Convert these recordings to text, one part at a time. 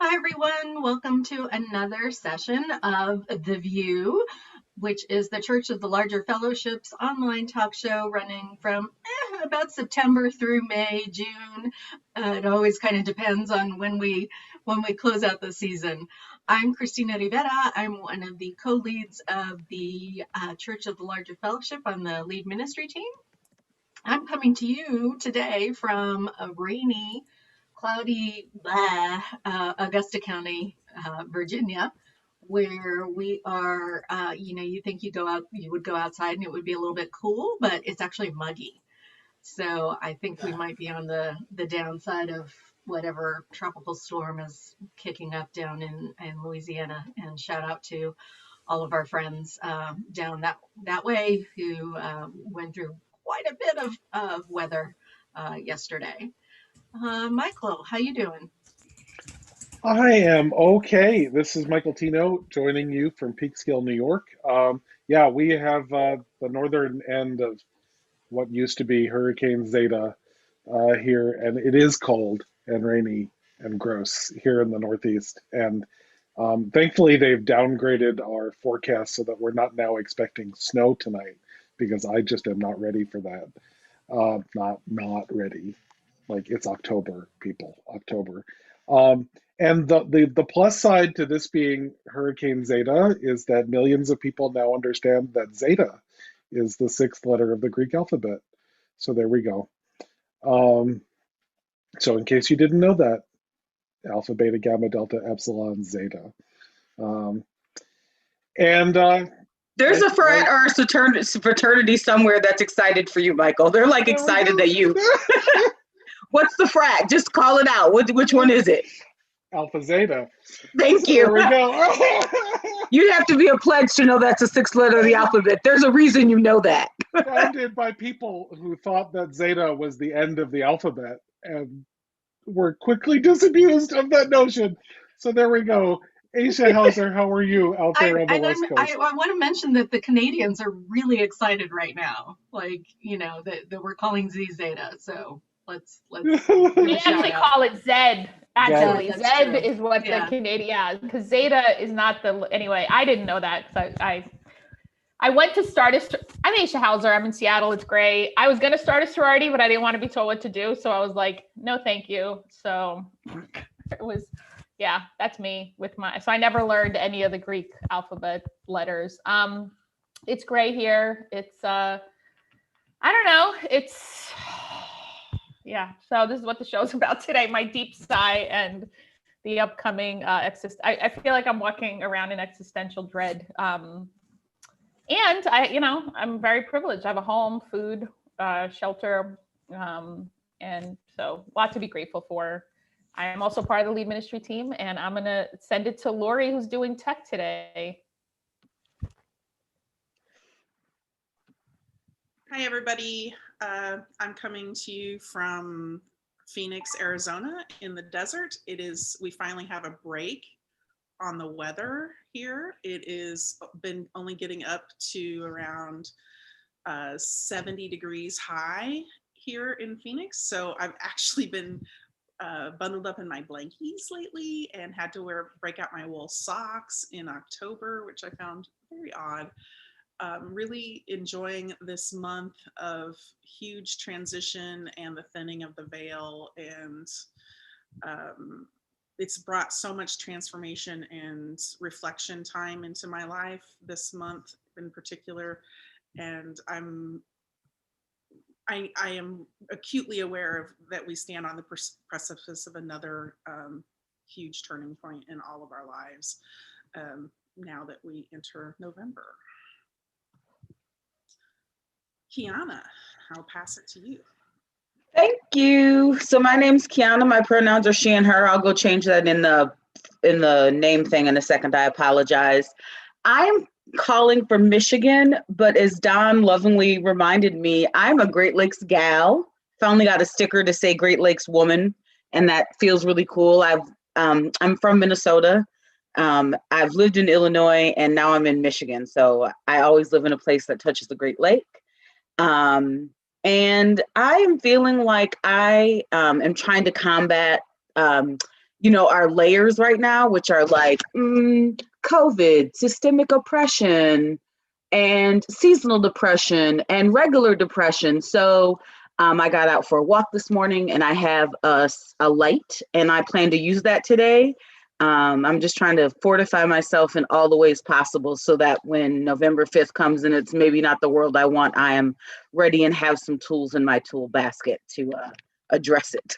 Hi, everyone. Welcome to another session of The VUU, which is the Church of the Larger Fellowship's online talk show running from about September through May, June. It always kind of depends on when we close out the season. I'm Christina Rivera. I'm one of the co-leads of the Church of the Larger Fellowship on the lead ministry team. I'm coming to you today from a rainy, cloudy Augusta County, Virginia, where we are. You think you would go outside and it would be a little bit cool, but it's actually muggy. So I think we might be on the downside of whatever tropical storm is kicking up down in Louisiana. And shout out to all of our friends down that way who went through quite a bit of weather yesterday. Michael, how you doing? I am okay. This is Michael Tino joining you from Peekskill, New York. Yeah, we have the northern end of what used to be Hurricane Zeta here, and it is cold and rainy and gross here in the Northeast. And thankfully, they've downgraded our forecast so that we're not now expecting snow tonight because I just am not ready for that. Not ready. Like it's October, people, October. Um, and the plus side to this being Hurricane Zeta is that millions of people now understand that Zeta is the sixth letter of the Greek alphabet. So there we go. Um, so in case you didn't know that, alpha, beta, gamma, delta, epsilon, zeta. Um, and There's like, a frat or a fraternity somewhere that's excited for you, Michael. They're like there we excited go. that you. What's the frat? Just call it out. Which one is it? Alpha, zeta. Thank So you. there we go. You have to be a pledge to know that's the sixth letter of the alphabet. There's a reason you know that. Founded by people who thought that zeta was the end of the alphabet and were quickly disabused of that notion. So there we go. Aisha Hauser, how are you out there on the West Coast? I want to mention that the Canadians are really excited right now, like that we're calling Z Zeta. So let's We actually call it Zed. Actually, yeah, Zed is what the Canadian, because Zeta is not the. Anyway, I didn't know that because I went to start I'm Aisha Hauser. I'm in Seattle. It's great. I was gonna start a sorority, but I didn't want to be told what to do, so I was like, no, thank you. So it was, yeah, that's me with my. So I never learned any of the Greek alphabet letters. It's great here. It's I don't know. It's yeah. So this is what the show's about today. My deep sigh and the upcoming I feel like I'm walking around in existential dread. And I'm very privileged. I have a home, food, shelter, and so a lot to be grateful for. I am also part of the lead ministry team, and I'm gonna send it to Lori, who's doing tech today. Hi, everybody. I'm coming to you from Phoenix, Arizona in the desert. We finally have a break on the weather here. It is been only getting up to around 70 degrees high here in Phoenix. So I've actually been bundled up in my blankies lately and had to break out my wool socks in October, which I found very odd. Really enjoying this month of huge transition and the thinning of the veil, and it's brought so much transformation and reflection time into my life this month in particular, and I am acutely aware of that we stand on the precipice of another huge turning point in all of our lives now that we enter November. Quiana, I'll pass it to you. Thank you. So my name's Quiana. My pronouns are she and her. I'll go change that in the name thing in a second. I apologize. I am calling from Michigan, but as Don lovingly reminded me, I'm a Great Lakes gal. Finally got a sticker to say Great Lakes woman, and that feels really cool. I'm from Minnesota. I've lived in Illinois, and now I'm in Michigan. So I always live in a place that touches the Great Lake. And I am feeling like I am trying to combat our layers right now, which are like COVID, systemic oppression, and seasonal depression and regular depression. So I got out for a walk this morning and I have a light and I plan to use that today. I'm just trying to fortify myself in all the ways possible so that when November 5th comes and it's maybe not the world I want, I am ready and have some tools in my tool basket to address it.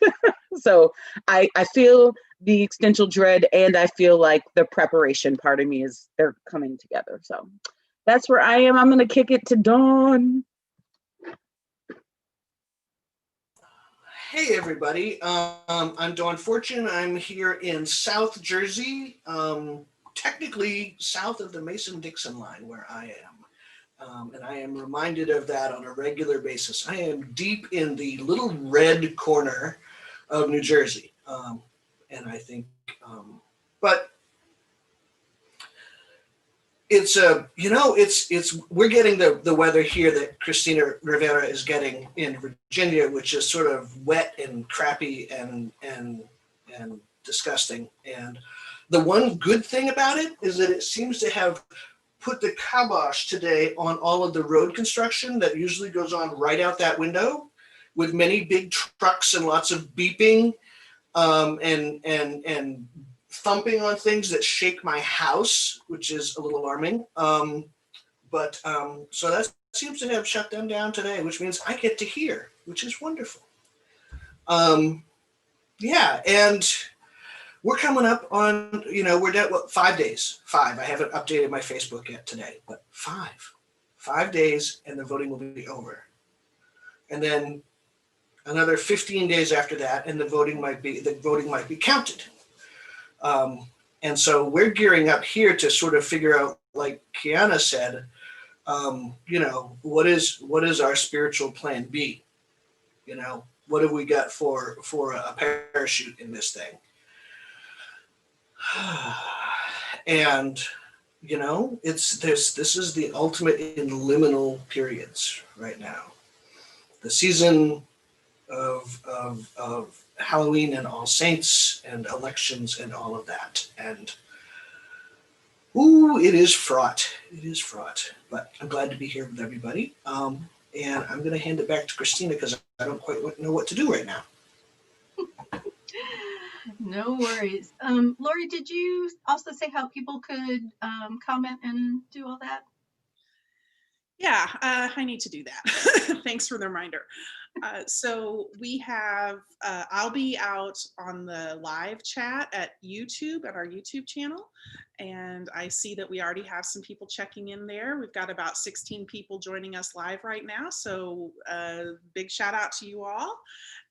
So I feel the existential dread and I feel like the preparation part of me they're coming together. So that's where I am. I'm going to kick it to Dawn. Hey everybody, I'm Dawn Fortune. I'm here in South Jersey, technically south of the Mason-Dixon line where I am. And I am reminded of that on a regular basis. I am deep in the little red corner of New Jersey. And I think, but it's we're getting the weather here that Christina Rivera is getting in Virginia, which is sort of wet and crappy and disgusting. And the one good thing about it is that it seems to have put the kibosh today on all of the road construction that usually goes on right out that window, with many big trucks and lots of beeping and thumping on things that shake my house, which is a little alarming. So that seems to have shut them down today, which means I get to hear, which is wonderful. Yeah, and we're coming up on, we're at 5 days. 5. I haven't updated my Facebook yet today, but 5 days, and the voting will be over. And then another 15 days after that, and the voting might be counted. And so we're gearing up here to sort of figure out, like Quiana said, what is our spiritual plan B? What have we got for a parachute in this thing? And this is the ultimate in liminal periods right now. The season of Halloween and All Saints and elections and all of that. And it is fraught. It is fraught. But I'm glad to be here with everybody. And I'm going to hand it back to Christina because I don't quite know what to do right now. No worries. Lori, did you also say how people could comment and do all that? Yeah, I need to do that. Thanks for the reminder. So we have, I'll be out on the live chat at YouTube, at our YouTube channel. And I see that we already have some people checking in there. We've got about 16 people joining us live right now. So big shout out to you all.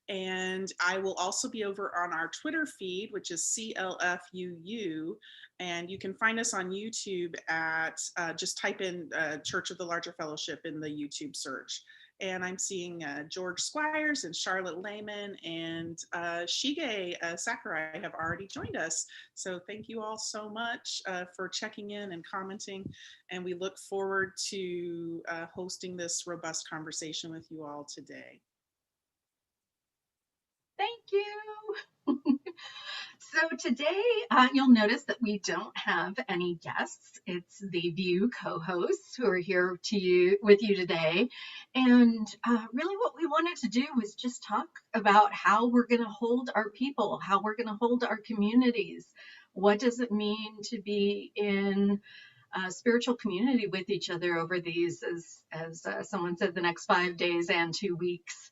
And I will also be over on our Twitter feed, which is CLFUU. And you can find us on YouTube at, just type in Church of the Larger Fellowship in the YouTube search. And I'm seeing George Squires and Charlotte Lehman and Shige Sakurai have already joined us. So thank you all so much for checking in and commenting. And we look forward to hosting this robust conversation with you all today. Thank you. So today you'll notice that we don't have any guests. It's the VUU co-hosts who are here with you today. And really what we wanted to do was just talk about how we're going to hold our people, how we're going to hold our communities. What does it mean to be in spiritual community with each other over these, as someone said, the next 5 days and 2 weeks?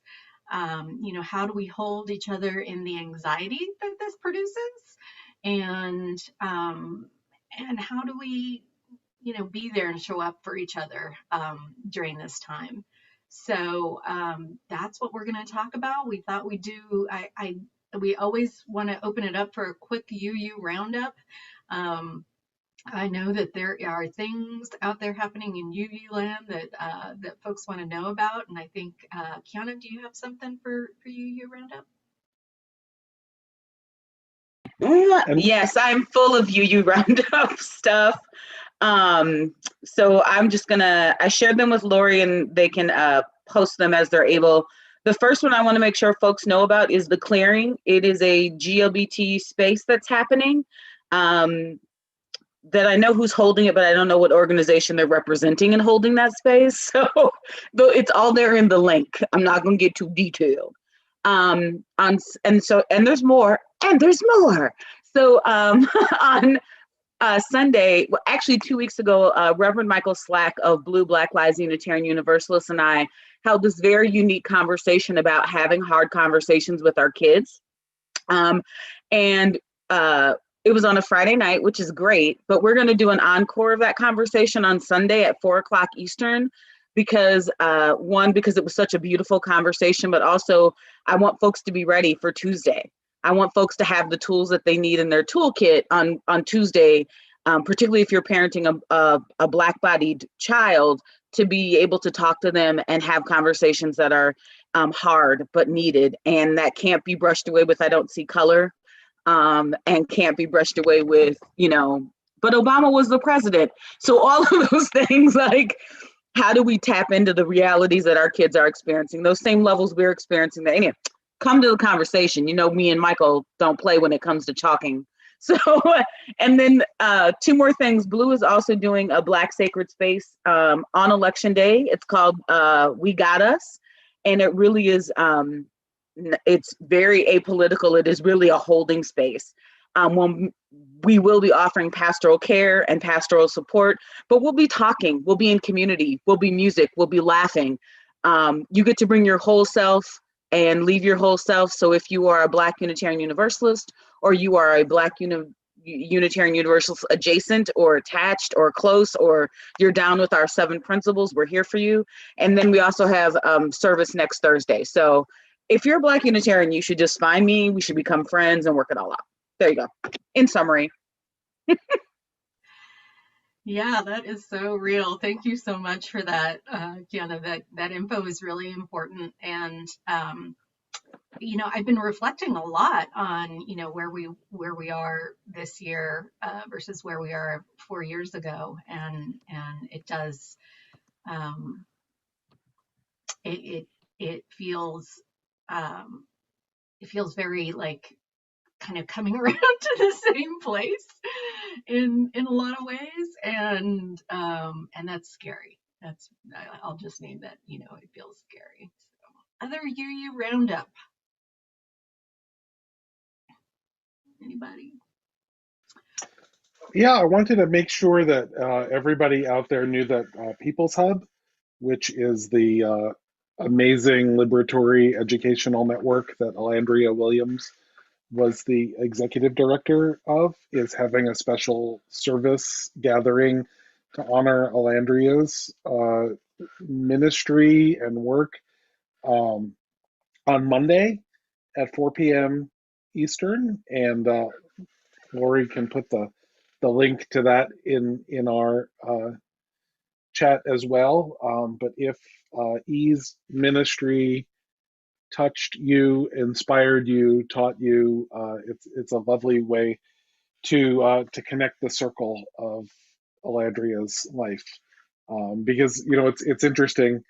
How do we hold each other in the anxiety that this produces? And how do we, be there and show up for each other during this time? So that's what we're going to talk about. We thought we'd do, we always want to open it up for a quick UU roundup. I know that there are things out there happening in UU land that folks want to know about, and I think Quiana, do you have something for UU roundup? Yes, I'm full of UU roundup stuff. So I'm just I shared them with Lori and they can post them as they're able. The first one I want to make sure folks know about is the Clearing. It is a GLBT space that's happening. That I know who's holding it, but I don't know what organization they're representing and holding that space. So it's all there in the link. I'm not going to get too detailed. And there's more, and there's more. So on Sunday, well, actually 2 weeks ago, Reverend Michael Slack of Blue Black Lives Unitarian Universalists and I held this very unique conversation about having hard conversations with our kids. It was on a Friday night, which is great, but we're going to do an encore of that conversation on Sunday at 4:00 Eastern because because it was such a beautiful conversation, but also I want folks to be ready for Tuesday. I want folks to have the tools that they need in their toolkit on Tuesday, particularly if you're parenting a Black-bodied child, to be able to talk to them and have conversations that are hard but needed, and that can't be brushed away with I don't see color. And can't be brushed away with, but Obama was the president. So all of those things, like, how do we tap into the realities that our kids are experiencing, those same levels we're experiencing? That anyway, come to the conversation. Me and Michael don't play when it comes to talking. So, and then 2 more things. Blue is also doing a Black Sacred Space on Election Day. It's called We Got Us. And it really is, it's very apolitical. It is really a holding space. When we will be offering pastoral care and pastoral support, but we'll be talking, we'll be in community, we'll be music, we'll be laughing. You get to bring your whole self and leave your whole self. So if you are a Black Unitarian Universalist, or you are a Black Unitarian Universalist adjacent or attached or close, or you're down with our 7 principles, we're here for you. And then we also have service next Thursday. So if you're a Black Unitarian, you should just find me. We should become friends and work it all out. There you go. In summary. Yeah, that is so real. Thank you so much for that, Quiana. That info is really important. And, I've been reflecting a lot on, where we are this year versus where we are 4 years ago. And it does, it feels very like kind of coming around to the same place in a lot of ways, and that's scary. I'll just name that. It feels scary. So, other UU roundup. Anybody? Yeah, I wanted to make sure that everybody out there knew that People's Hub, which is the amazing liberatory educational network that Alandria Williams was the executive director of, is having a special service gathering to honor Alandria's ministry and work on Monday at 4 p.m. Eastern. And Lori can put the link to that in our chat as well. But if E's ministry touched you, inspired you, taught you, it's a lovely way to connect the circle of Alandria's life, because it's interesting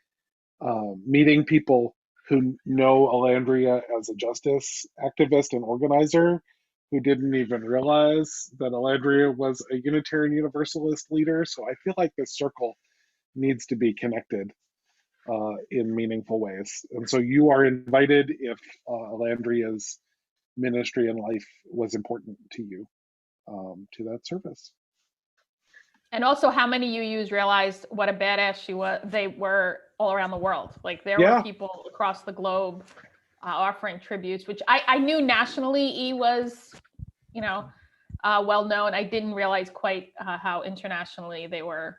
meeting people who know Alandria as a justice activist and organizer, who didn't even realize that Alandria was a Unitarian Universalist leader. So I feel like this circle needs to be connected in meaningful ways. And so you are invited if Alandria's ministry and life was important to you, to that service. And also, how many UUs realized what a badass she was? They were all around the world. Like, there were people across the globe offering tributes, which I knew nationally E was, well known. I didn't realize quite how internationally they were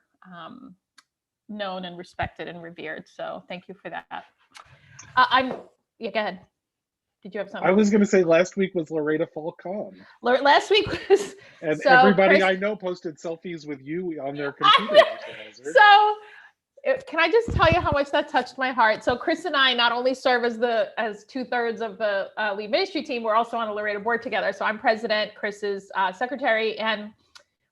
known and respected and revered. So thank you for that. Go ahead. Did you have something? I was going to say last week was Loretta Falcon. Last week was... And so everybody I know posted selfies with you on their computer. So can I just tell you how much that touched my heart? So Chris and I not only serve as 2/3 of the lead ministry team, we're also on the Loretta board together. So I'm president, Chris is secretary. And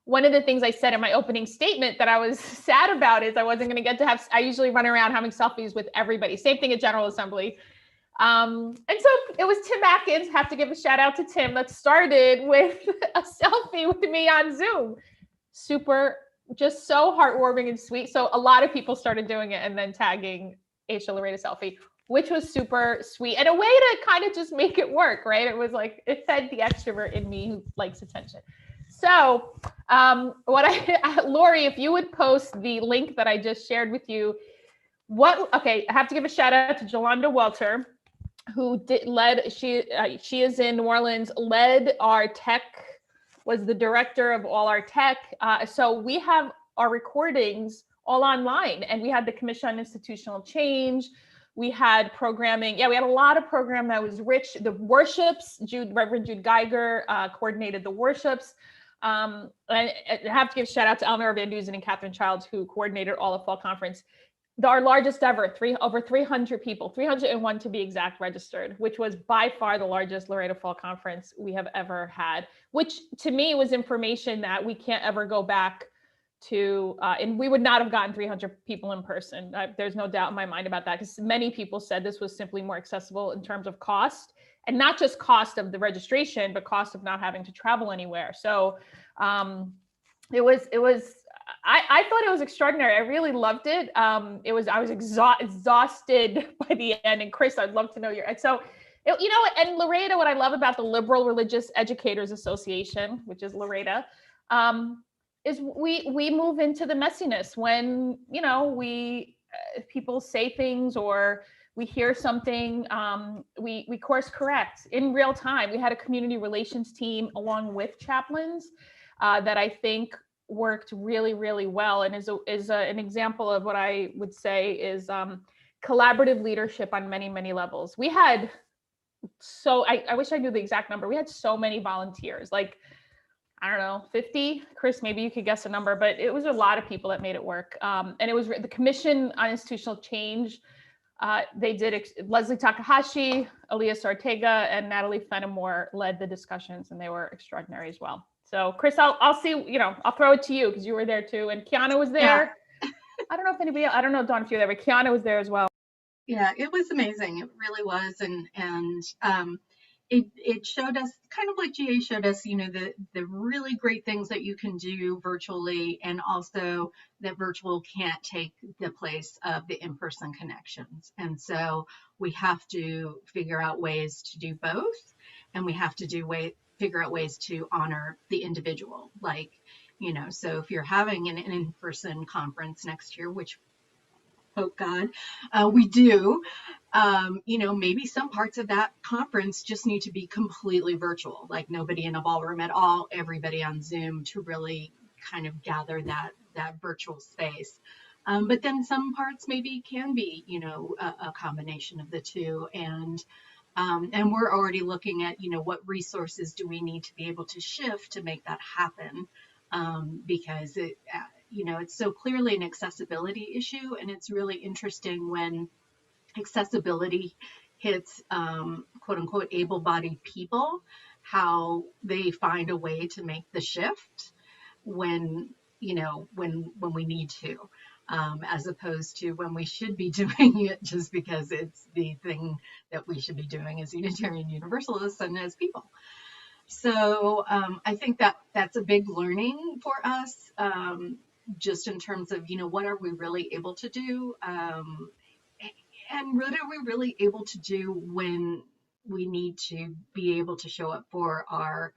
one of the things I said in my opening statement that I was sad about is I wasn't going to get to I usually run around having selfies with everybody. Same thing at General Assembly. And so it was Tim Atkins, have to give a shout out to Tim, that started with a selfie with me on Zoom. Super, just so heartwarming and sweet. So a lot of people started doing it and then tagging Aisha Loretta selfie, which was super sweet and a way to kind of just make it work, right? It was like, it fed the extrovert in me who likes attention. So Lori, if you would post the link that I just shared with you, I have to give a shout out to Jolanda Welter, who she is in New Orleans, led our tech, was the director of all our tech. So we have our recordings all online, and we had the Commission on Institutional Change. We had programming. Yeah, we had a lot of program that was rich. The worships, Reverend Jude Geiger coordinated the worships. And I have to give a shout out to Elmer Van Duzen and Catherine Childs, who coordinated all of Fall Conference. Our largest ever, over 300 people, 301 to be exact, registered, which was by far the largest Laredo Fall Conference we have ever had, which to me was information that we can't ever go back to, and we would not have gotten 300 people in person. There's no doubt in my mind about that, because many people said this was simply more accessible in terms of cost, and not just cost of the registration, but cost of not having to travel anywhere. So it was I thought it was extraordinary. I really loved it. I was exhausted by the end. And Chris, I'd love to know and Laredo, what I love about the Liberal Religious Educators Association, which is Laredo, is we move into the messiness when, people say things or we hear something, we course correct in real time. We had a community relations team along with chaplains that I think worked really, really well, and is an example of what I would say is collaborative leadership on many, many levels. We had I wish I knew the exact number. We had so many volunteers, like, I don't know, 50. Chris, maybe you could guess a number, but it was a lot of people that made it work. And it was the Commission on Institutional Change. They did Leslie Takahashi, Elias Ortega, and Natalie Fenimore led the discussions, and they were extraordinary as well. So Chris, I'll see, I'll throw it to you because you were there too. And Quiana was there. Yeah. I don't know if anybody else, I don't know, Dawn, if you're there, but Quiana was there as well. Yeah, it was amazing. It really was. And it showed us, kind of like GA showed us, the really great things that you can do virtually, and also that virtual can't take the place of the in-person connections. And so we have to figure out ways to do both, and we have to figure out ways to honor the individual. Like, so if you're having an in-person conference next year, which, oh God, we do, maybe some parts of that conference just need to be completely virtual, like nobody in a ballroom at all, everybody on Zoom, to really kind of gather that virtual space. But then some parts maybe can be, a combination of the two. And we're already looking at, what resources do we need to be able to shift to make that happen? Because it's so clearly an accessibility issue, and it's really interesting when accessibility hits quote unquote able-bodied people, how they find a way to make the shift when we need to. As opposed to when we should be doing it just because it's the thing that we should be doing as Unitarian Universalists and as people. So I think that's a big learning for us, just in terms of, what are we really able to do? And what are we really able to do when we need to be able to show up for our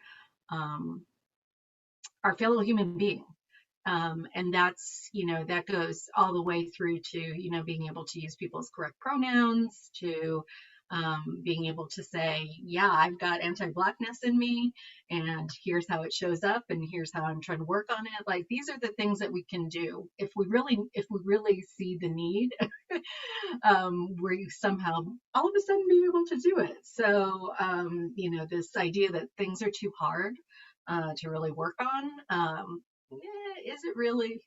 fellow human being? And that's, that goes all the way through to, being able to use people's correct pronouns, to being able to say, yeah, I've got anti-Blackness in me, and here's how it shows up, and here's how I'm trying to work on it. Like, these are the things that we can do if we really see the need, where you somehow all of a sudden be able to do it. So, this idea that things are too hard to really work on. Is it really?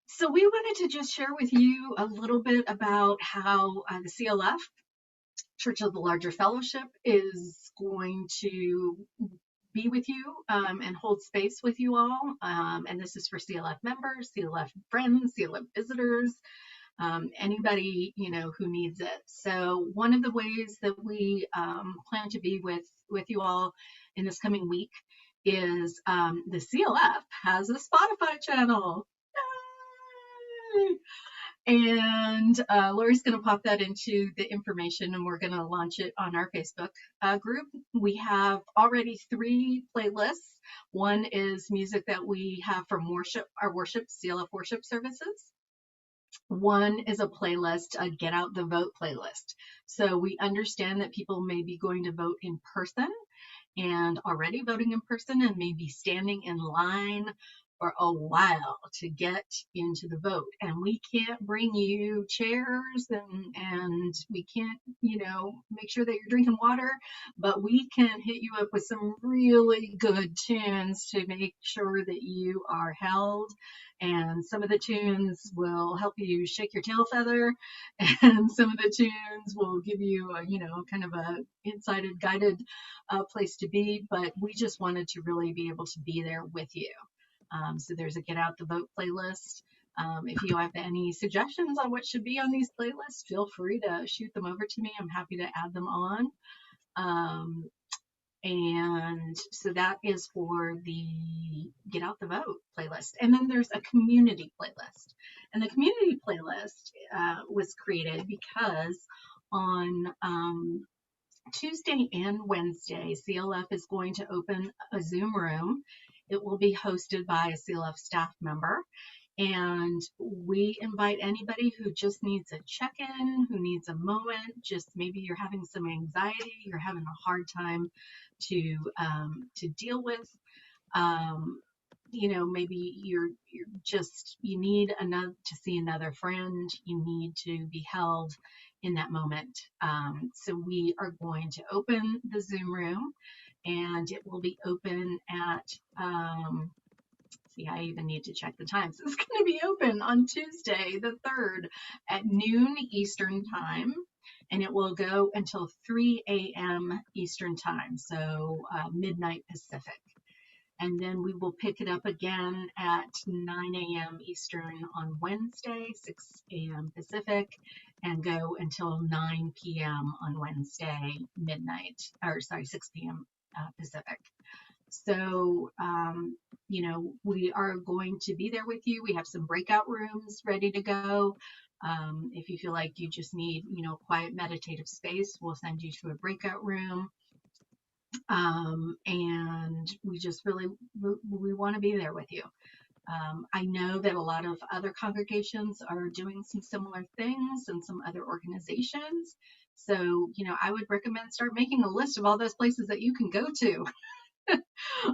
So we wanted to just share with you a little bit about how the CLF, Church of the Larger Fellowship, is going to be with you and hold space with you all. And this is for CLF members, CLF friends, CLF visitors. anybody, who needs it. So one of the ways that we plan to be with you all in this coming week is the CLF has a Spotify channel. Yay! And Lori's going to pop that into the information, and we're going to launch it on our Facebook group. We have already 3 playlists. One is music that we have from our CLF worship services. One is a playlist, a Get Out the Vote playlist. So we understand that people may be going to vote in person and already voting in person and maybe standing in line for a while to get into the vote. And we can't bring you chairs and we can't, make sure that you're drinking water, but we can hit you up with some really good tunes to make sure that you are held. And some of the tunes will help you shake your tail feather, and some of the tunes will give you a, kind of a insighted, guided place to be. But we just wanted to really be able to be there with you. So there's a Get Out the Vote playlist. If you have any suggestions on what should be on these playlists, feel free to shoot them over to me. I'm happy to add them on. And so that is for the Get Out the Vote playlist. And then there's a community playlist. And the community playlist was created because on Tuesday and Wednesday, CLF is going to open a Zoom room. It will be hosted by a CLF staff member. And we invite anybody who just needs a check-in, who needs a moment, just maybe you're having some anxiety, you're having a hard time to deal with, maybe you need to see another friend, you need to be held in that moment. So we are going to open the Zoom room, and it will be open at I even need to check the times. It's going to be open on Tuesday, the 3rd at noon Eastern time, and it will go until 3 a.m. Eastern time, so midnight Pacific. And then we will pick it up again at 9 a.m. Eastern on Wednesday, 6 a.m. Pacific, and go until 9 p.m. on Wednesday, 6 p.m. Pacific. So, we are going to be there with you. We have some breakout rooms ready to go. If you feel like you just need, quiet meditative space, we'll send you to a breakout room. And we just really, we want to be there with you. I know that a lot of other congregations are doing some similar things and some other organizations. So, I would recommend start making a list of all those places that you can go to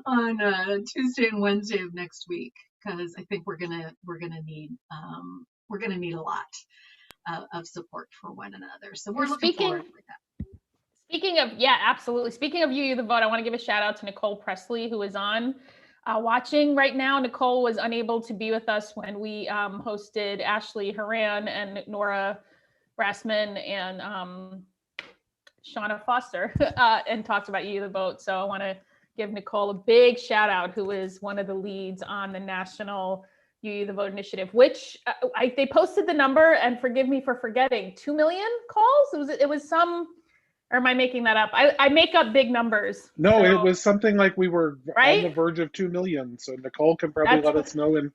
on Tuesday and Wednesday of next week, because I think we're gonna need a lot of support for one another. So we're looking forward to that. Speaking of, absolutely. Speaking of You the Vote, I want to give a shout out to Nicole Presley, who is on watching right now. Nicole was unable to be with us when we hosted Ashley Haran and Nora Brassman and Shauna Foster and talked about You the Vote. So I want to give Nicole a big shout out, who is one of the leads on the National You the Vote initiative, which they posted the number, and forgive me for forgetting, 2 million calls. It was some, or am I making that up? I make up big numbers. No, so, it was something like we were right? on the verge of 2 million. So Nicole can probably let us know in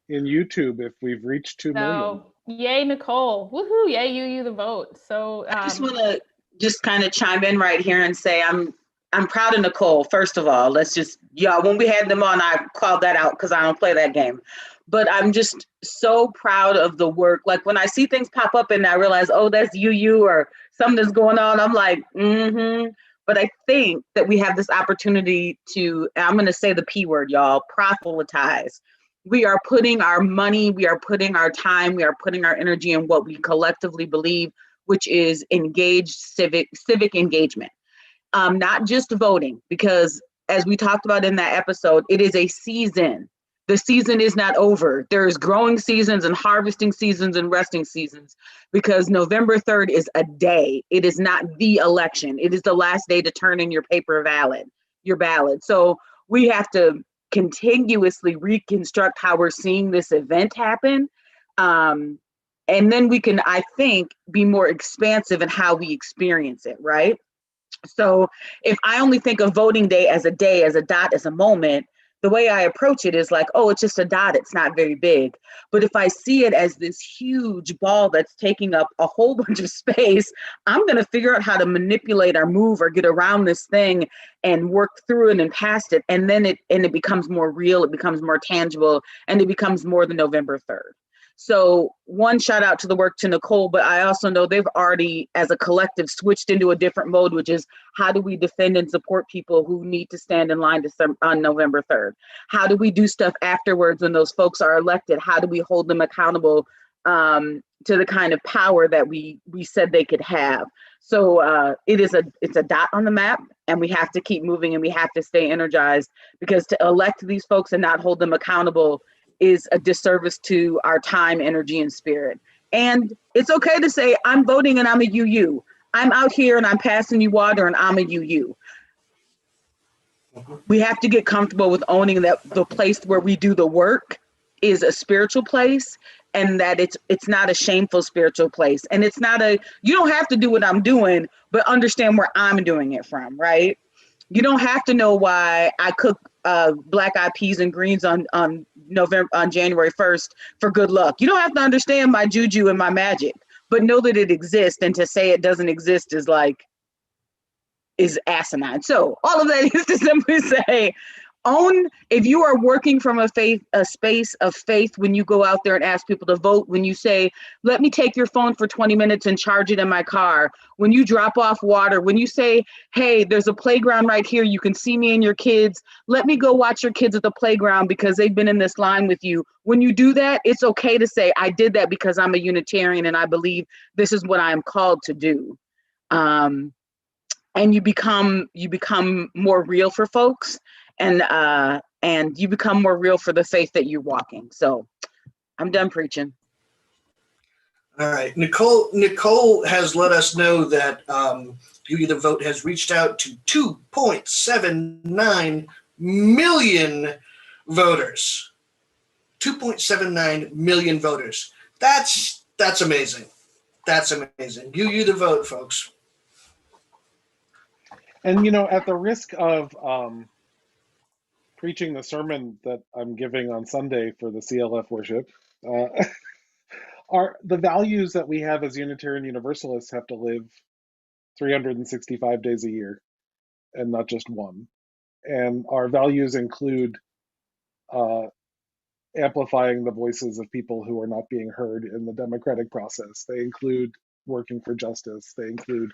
YouTube if we've reached 2 million. Yay, Nicole. Woohoo, yay, you the vote. So I just want to just kind of chime in right here and say I'm proud of Nicole. First of all, when we had them on, I called that out because I don't play that game. But I'm just so proud of the work. Like when I see things pop up and I realize, oh, that's you or something's going on, I'm like, But I think that we have this opportunity to, I'm going to say the P word, y'all, proselytize. We are putting our money, we are putting our time, we are putting our energy in what we collectively believe, which is engaged civic engagement. Not just voting, because as we talked about in that episode, it is a season. The season is not over. There's growing seasons and harvesting seasons and resting seasons, because November 3rd is a day. It is not the election. It is the last day to turn in your ballot. So we have to continuously reconstruct how we're seeing this event happen. And then we can, I think, be more expansive in how we experience it, right? So if I only think of voting day, as a dot, as a moment, the way I approach it is like, oh, it's just a dot, it's not very big. But if I see it as this huge ball that's taking up a whole bunch of space, I'm going to figure out how to manipulate or move or get around this thing and work through it and past it. And then it becomes more real, it becomes more tangible, and it becomes more than November 3rd. So one shout out to the work to Nicole, but I also know they've already, as a collective, switched into a different mode, which is how do we defend and support people who need to stand in line on November 3rd? How do we do stuff afterwards when those folks are elected? How do we hold them accountable to the kind of power that we said they could have? So it's a dot on the map, and we have to keep moving and we have to stay energized, because to elect these folks and not hold them accountable is a disservice to our time, energy, and spirit. And it's okay to say, I'm voting and I'm a UU. I'm out here and I'm passing you water and I'm a UU. We have to get comfortable with owning that the place where we do the work is a spiritual place, and that it's not a shameful spiritual place. And it's not you don't have to do what I'm doing, but understand where I'm doing it from, right? You don't have to know why I cook black-eyed peas and greens on January 1st for good luck. You don't have to understand my juju and my magic, but know that it exists. And to say it doesn't exist is asinine. So all of that is to simply say, if you are working from a space of faith, when you go out there and ask people to vote, when you say, let me take your phone for 20 minutes and charge it in my car, when you drop off water, when you say, hey, there's a playground right here, you can see me and your kids, let me go watch your kids at the playground because they've been in this line with you. When you do that, it's okay to say, I did that because I'm a Unitarian and I believe this is what I am called to do. And you become more real for folks. And you become more real for the faith that you're walking. So I'm done preaching. All right. Nicole has let us know that VUU the Vote has reached out to 2.79 million voters. 2.79 million voters. That's amazing. That's amazing. VUU the Vote, folks. And, at the risk of preaching the sermon that I'm giving on Sunday for the CLF worship, are the values that we have as Unitarian Universalists have to live 365 days a year and not just one. And our values include amplifying the voices of people who are not being heard in the democratic process. They include working for justice. They include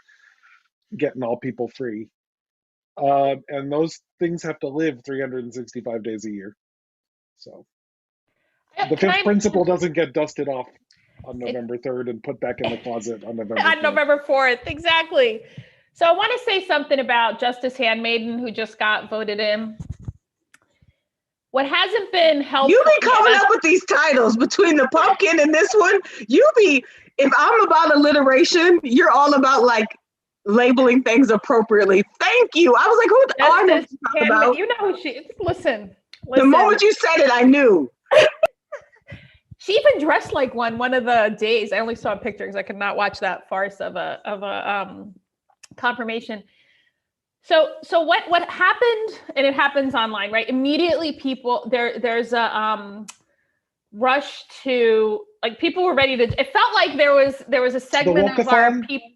getting all people free. And those things have to live 365 days a year. So the fifth principle doesn't get dusted off on November 3rd and put back in the closet on November 4th. On November 4th, exactly. So I want to say something about Justice Handmaiden, who just got voted in. What hasn't been helpful. You be coming up with these titles between the pumpkin and this one. If I'm about alliteration, you're all about like labeling things appropriately. Thank you. I was like, who are you talking about? You know who she is. Listen. The moment you said it, I knew. She even dressed like one of the days. I only saw a picture because I could not watch that farce of a confirmation. So what happened, and it happens online, right? Immediately people there's a rush to, like, people were ready to, it felt like there was a segment of our people.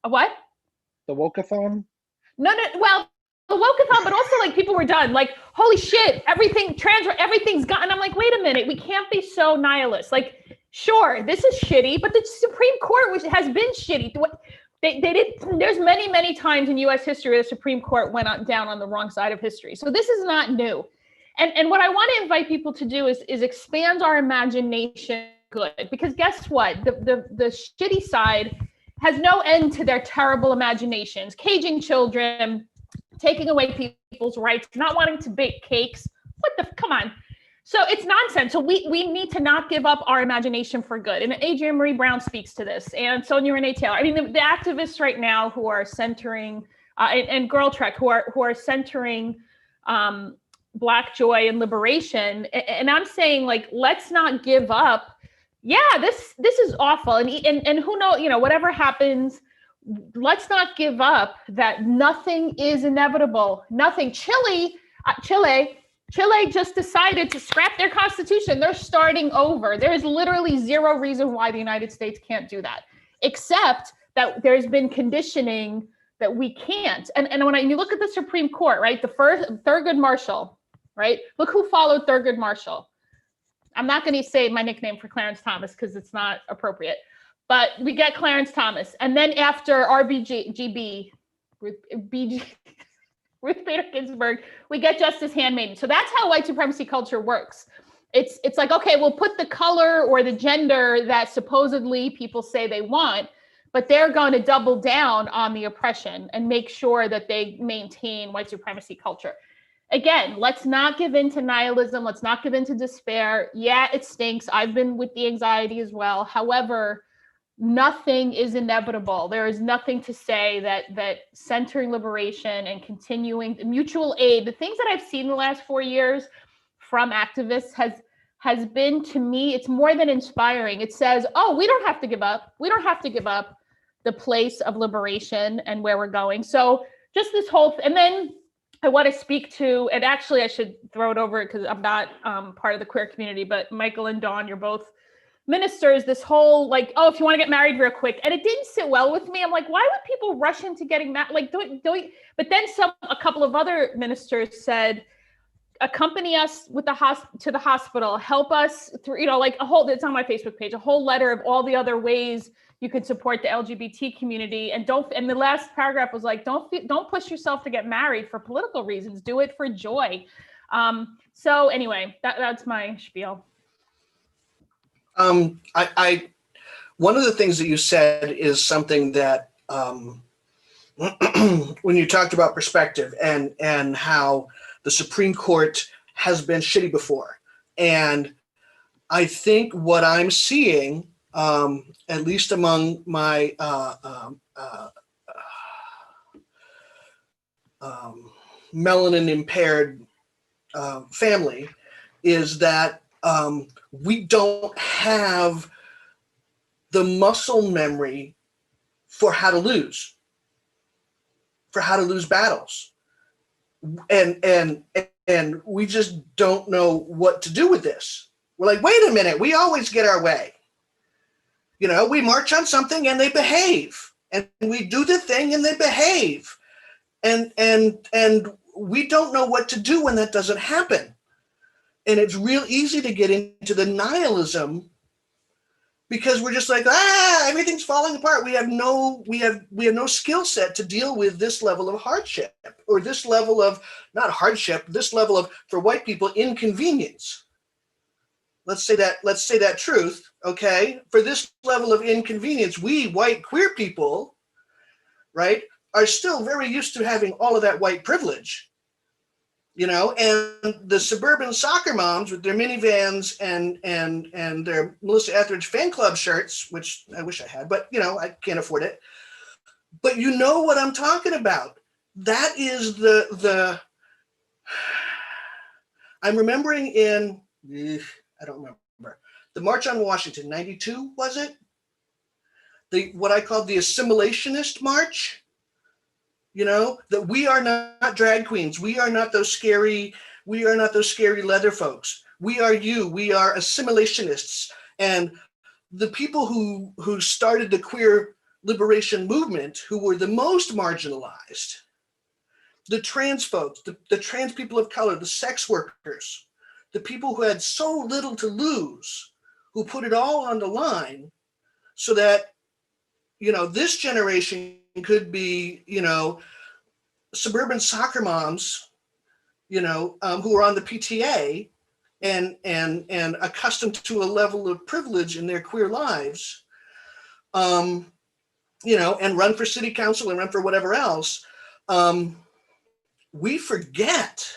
What? The Wokathon? No, well, the Wokathon, but also like people were done. Like, holy shit, everything's gone. And I'm like, wait a minute, we can't be so nihilist. Like, sure, this is shitty, but the Supreme Court has been shitty. They did. There's many times in U.S. history where the Supreme Court went down on the wrong side of history. So this is not new. And what I want to invite people to do is expand our imagination. Good, because guess what? The shitty side has no end to their terrible imaginations, caging children, taking away people's rights, not wanting to bake cakes. Come on. So it's nonsense. So we need to not give up our imagination for good. And Adrienne Marie Brown speaks to this, and Sonia Renee Taylor. I mean, the activists right now who are centering, and Girl Trek, who are centering Black joy and liberation. And I'm saying, like, let's not give up, Yeah, this is awful. And who knows, whatever happens, let's not give up that nothing is inevitable. Nothing. Chile just decided to scrap their constitution. They're starting over. There is literally zero reason why the United States can't do that, except that there's been conditioning that we can't. And when you look at the Supreme Court, right, the first Thurgood Marshall, right? Look who followed Thurgood Marshall. I'm not going to say my nickname for Clarence Thomas because it's not appropriate, but we get Clarence Thomas. And then after RBGB, Ruth Bader Ginsburg, we get Justice Handmaiden. So that's how white supremacy culture works. It's like, okay, we'll put the color or the gender that supposedly people say they want, but they're going to double down on the oppression and make sure that they maintain white supremacy culture. Again, let's not give in to nihilism. Let's not give in to despair. Yeah, it stinks. I've been with the anxiety as well. However, nothing is inevitable. There is nothing to say that centering liberation and continuing mutual aid, the things that I've seen the last 4 years from activists has been, to me, it's more than inspiring. It says, oh, we don't have to give up. We don't have to give up the place of liberation and where we're going. So just this whole, and then I want to speak to, and actually I should throw it over because I'm not part of the queer community, but Michael and Dawn, you're both ministers, this whole like, oh, if you want to get married real quick. And it didn't sit well with me. I'm like, why would people rush into getting married? Like, but then a couple of other ministers said, accompany us with to the hospital, help us through, it's on my Facebook page, a whole letter of all the other ways you can support the LGBT community. And the last paragraph was like, don't push yourself to get married for political reasons. Do it for joy. So anyway, that's my spiel. I one of the things that you said is something that when you talked about perspective and how the Supreme Court has been shitty before. And I think what I'm seeing, at least among my melanin impaired family, is that we don't have the muscle memory for how to lose battles. And we just don't know what to do with this. We're like, wait a minute, we always get our way. We march on something and they behave, and we do the thing and they behave. And we don't know what to do when that doesn't happen. And it's real easy to get into the nihilism because we're just like, everything's falling apart. We have no skill set to deal with this level of hardship, or this level of, not hardship, this level of, for white people, inconvenience. Let's say that truth, okay? For this level of inconvenience, we white queer people, right, are still very used to having all of that white privilege. And the suburban soccer moms with their minivans and their Melissa Etheridge fan club shirts, which I wish I had, but I can't afford it. But you know what I'm talking about. That is the I'm remembering I don't remember. The March on Washington, 92, was it? What I called the assimilationist march. That we are not drag queens. We are not those scary leather folks. We are assimilationists. And the people who started the queer liberation movement, who were the most marginalized, the trans folks, the trans people of color, the sex workers, the people who had so little to lose, who put it all on the line so that, this generation could be, suburban soccer moms, who are on the PTA and accustomed to a level of privilege in their queer lives, and run for city council and run for whatever else. We forget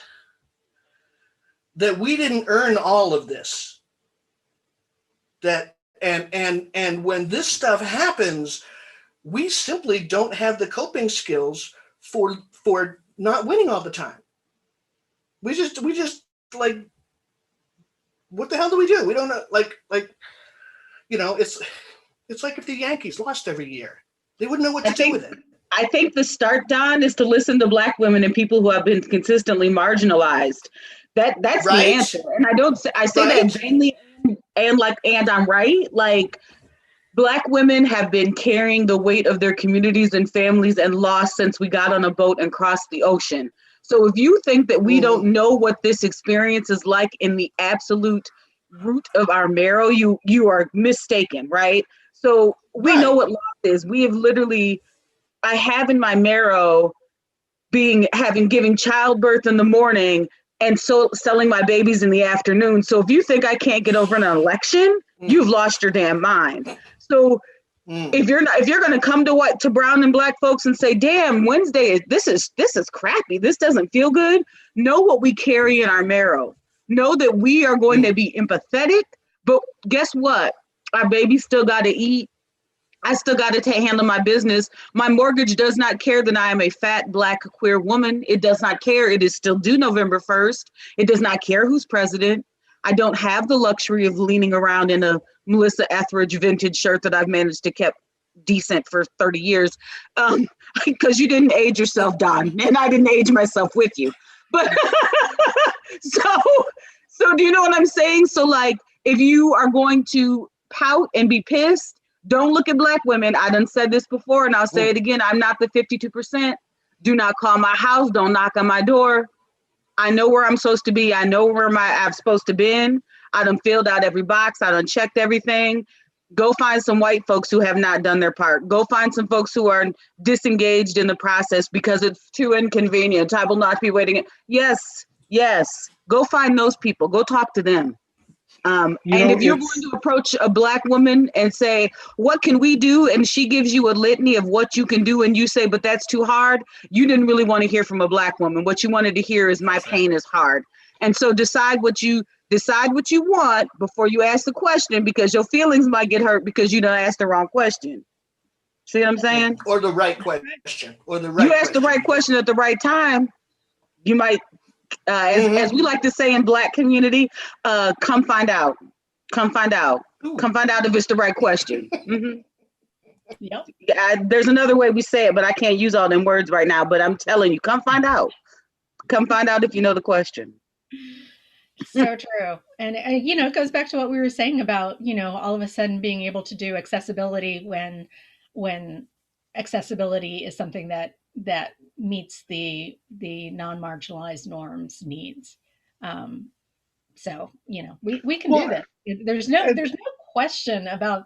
that we didn't earn all of this. And when this stuff happens, we simply don't have the coping skills for not winning all the time. We just like, what the hell do we do? We don't know, like, you know, it's like if the Yankees lost every year, they wouldn't know what to do with it. I think the start, Don, is to listen to Black women and people who have been consistently marginalized. That's Right? the answer. And I say Right? that vainly and I'm right. Like, Black women have been carrying the weight of their communities and families and loss since we got on a boat and crossed the ocean. So if you think that we don't know what this experience is like in the absolute root of our marrow, you are mistaken, right? So we know what loss is. We have literally, I have in my marrow giving childbirth in the morning and so selling my babies in the afternoon. So if you think I can't get over an election, you've lost your damn mind. So if you're going to come to brown and Black folks and say, damn, Wednesday, this is crappy, this doesn't feel good, know what we carry in our marrow. Know that we are going to be empathetic, but guess what? Our babies still got to eat. I still got to handle my business. My mortgage does not care that I am a fat, Black, queer woman. It does not care. It is still due November 1st. It does not care who's president. I don't have the luxury of leaning around in a Melissa Etheridge vintage shirt that I've managed to keep decent for 30 years, because you didn't age yourself, Don, and I didn't age myself with you. But so do you know what I'm saying? So, like, if you are going to pout and be pissed, don't look at Black women. I done said this before and I'll say it again. I'm not the 52%. Do not call my house. Don't knock on my door. I know where I'm supposed to be. I know where I'm supposed to been. I done filled out every box. I done checked everything. Go find some white folks who have not done their part. Go find some folks who are disengaged in the process because it's too inconvenient. I will not be waiting. Yes. Go find those people. Go talk to them. And if you're going to approach a Black woman and say, what can we do? And she gives you a litany of what you can do. And you say, but that's too hard. You didn't really want to hear from a Black woman. What you wanted to hear is my pain is hard. And so decide what you want before you ask the question, because your feelings might get hurt because you done asked the wrong question. See what I'm saying? Or the right question. You asked the right question at the right time. You might, as we like to say in Black community, come find out. Come find out. Come find out if it's the right question. Yep. There's another way we say it, but I can't use all them words right now. But I'm telling you, come find out. Come find out if you know the question. So true. And it goes back to what we were saying about, all of a sudden being able to do accessibility when accessibility is something that meets the non-marginalized norms needs. So, we can do that. There's no question about